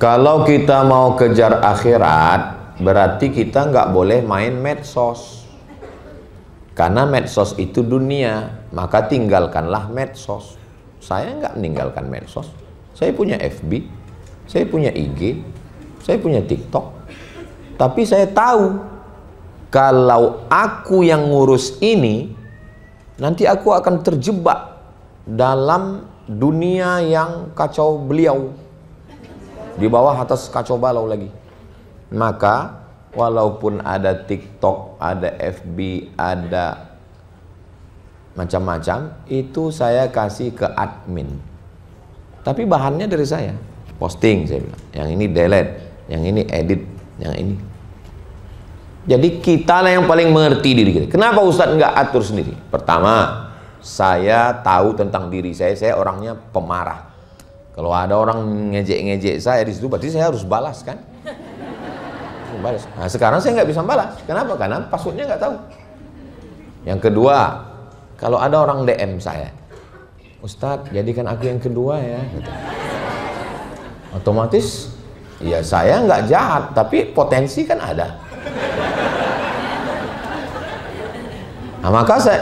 Kalau kita mau kejar akhirat, berarti kita nggak boleh main medsos. Karena medsos itu dunia, maka tinggalkanlah medsos. Saya nggak meninggalkan medsos. Saya punya FB, saya punya IG, saya punya TikTok. Tapi saya tahu, kalau aku yang ngurus ini, nanti aku akan terjebak dalam dunia yang kacau beliau. Di bawah atas kacau balau lagi. Maka walaupun ada TikTok, ada FB, ada macam-macam, itu saya kasih ke admin. Tapi bahannya dari saya. Posting saya bilang. Yang ini delete, yang ini edit, yang ini. Jadi kita lah yang paling mengerti diri kita. Kenapa Ustadz nggak atur sendiri? Pertama, saya tahu tentang diri saya orangnya pemarah. Kalau ada orang ngejek-ngejek saya di situ, berarti saya harus balas kan? Balas. Nah, sekarang saya nggak bisa balas. Kenapa? Karena passwordnya nggak tahu. Yang kedua, kalau ada orang DM saya, Ustadz, jadikan aku yang kedua ya. Gitu. Otomatis, ya saya nggak jahat, tapi potensi kan ada. Nah,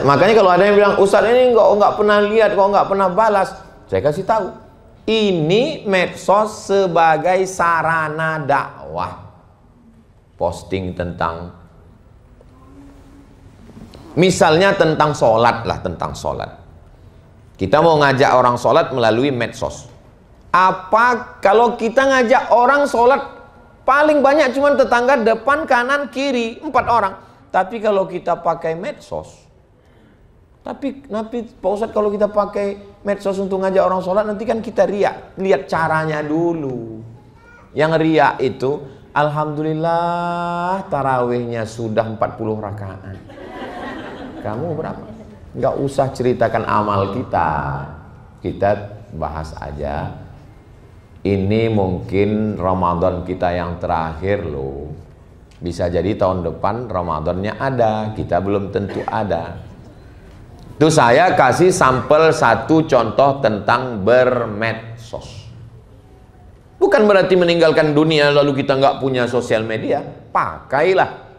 makanya kalau ada yang bilang, Ustadz ini nggak pernah lihat, kok nggak pernah balas, saya kasih tahu. Ini medsos sebagai sarana dakwah. Posting tentang, misalnya tentang sholat lah, tentang sholat. Kita mau ngajak orang sholat melalui medsos. Apa kalau kita ngajak orang sholat, paling banyak cuma tetangga depan, kanan, kiri, 4 orang. Tapi kalau kita pakai medsos, tapi Pak Ustadz, kalau kita pakai medsos untuk ngajak orang sholat, nanti kan kita riak. Lihat caranya dulu. Yang riak itu, alhamdulillah tarawihnya sudah 40 rakaat. Kamu berapa? Nggak usah ceritakan amal kita. Kita bahas aja. Ini mungkin Ramadan kita yang terakhir loh. Bisa jadi tahun depan Ramadannya ada, kita belum tentu ada. Itu saya kasih sampel satu contoh tentang bermedsos. Bukan berarti meninggalkan dunia lalu kita nggak punya sosial media. Pakailah.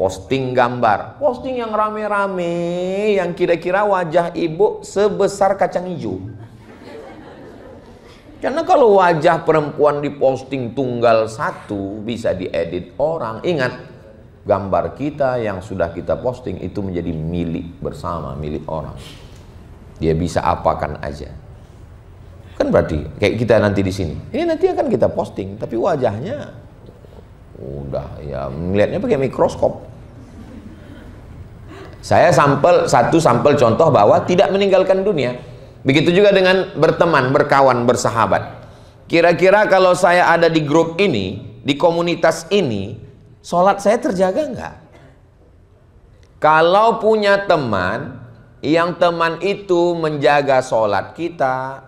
Posting gambar, posting yang rame-rame, yang kira-kira wajah ibu sebesar kacang hijau. Karena kalau wajah perempuan diposting tunggal satu, bisa diedit orang. Ingat, gambar kita yang sudah kita posting itu menjadi milik bersama, milik orang. Dia bisa apakan aja. Kan berarti kayak kita nanti di sini. Ini nanti akan kita posting, tapi wajahnya udah ya melihatnya pakai mikroskop. Saya satu sampel contoh bahwa tidak meninggalkan dunia. Begitu juga dengan berteman, berkawan, bersahabat. Kira-kira kalau saya ada di grup ini, di komunitas ini, sholat saya terjaga nggak? Kalau punya teman, yang teman itu menjaga sholat kita,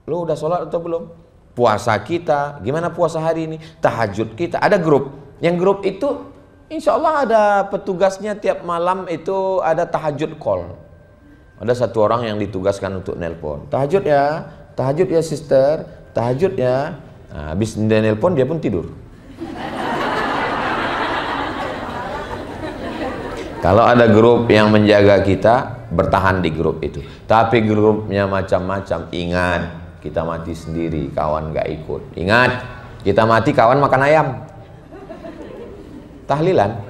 lo udah sholat atau belum? Puasa kita, gimana puasa hari ini? Tahajud kita, ada grup. Yang grup itu, insya Allah ada petugasnya tiap malam itu ada tahajud call. Ada satu orang yang ditugaskan untuk nelpon. Tahajud ya sister, tahajud ya. Nah, habis dia nelpon dia pun tidur. Kalau ada grup yang menjaga kita, bertahan di grup itu. Tapi grupnya macam-macam, ingat, kita mati sendiri, kawan gak ikut. Ingat, kita mati, kawan makan ayam. Tahlilan.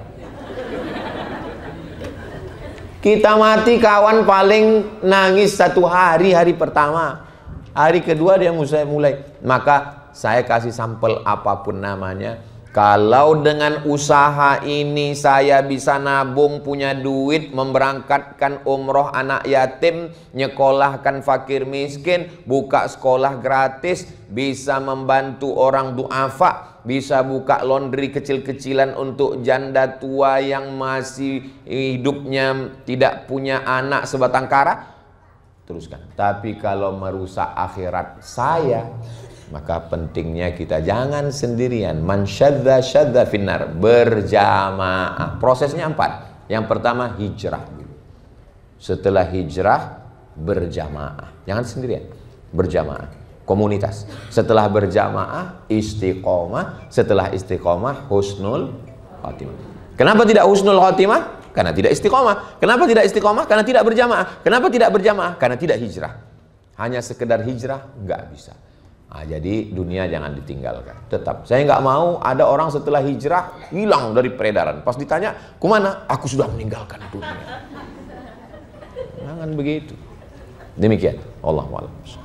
Kita mati, kawan paling nangis 1 hari, hari pertama. Hari kedua dia mulai. Maka saya kasih sampel apapun namanya. Kalau dengan usaha ini saya bisa nabung, punya duit, memberangkatkan umroh anak yatim, nyekolahkan fakir miskin, buka sekolah gratis, bisa membantu orang duafa, bisa buka laundry kecil-kecilan untuk janda tua yang masih hidupnya tidak punya anak sebatang kara, teruskan. Tapi kalau merusak akhirat saya, maka pentingnya kita jangan sendirian. Man syadza syadza finnar, berjamaah. Prosesnya 4. Yang pertama hijrah. Setelah hijrah berjamaah. Jangan sendirian, berjamaah. komunitas. Setelah berjamaah, istiqomah. Setelah istiqomah, husnul khotimah. Kenapa tidak husnul khotimah? Karena tidak istiqomah. Kenapa tidak istiqomah? Karena tidak berjamaah. Kenapa tidak berjamaah? Karena tidak hijrah. Hanya sekedar hijrah, nggak bisa. Nah, jadi dunia jangan ditinggalkan. Tetap, saya nggak mau ada orang setelah hijrah hilang dari peredaran. Pas ditanya, kemana? Aku sudah meninggalkan dunia. Jangan begitu. Demikian. Wallahu a'lam.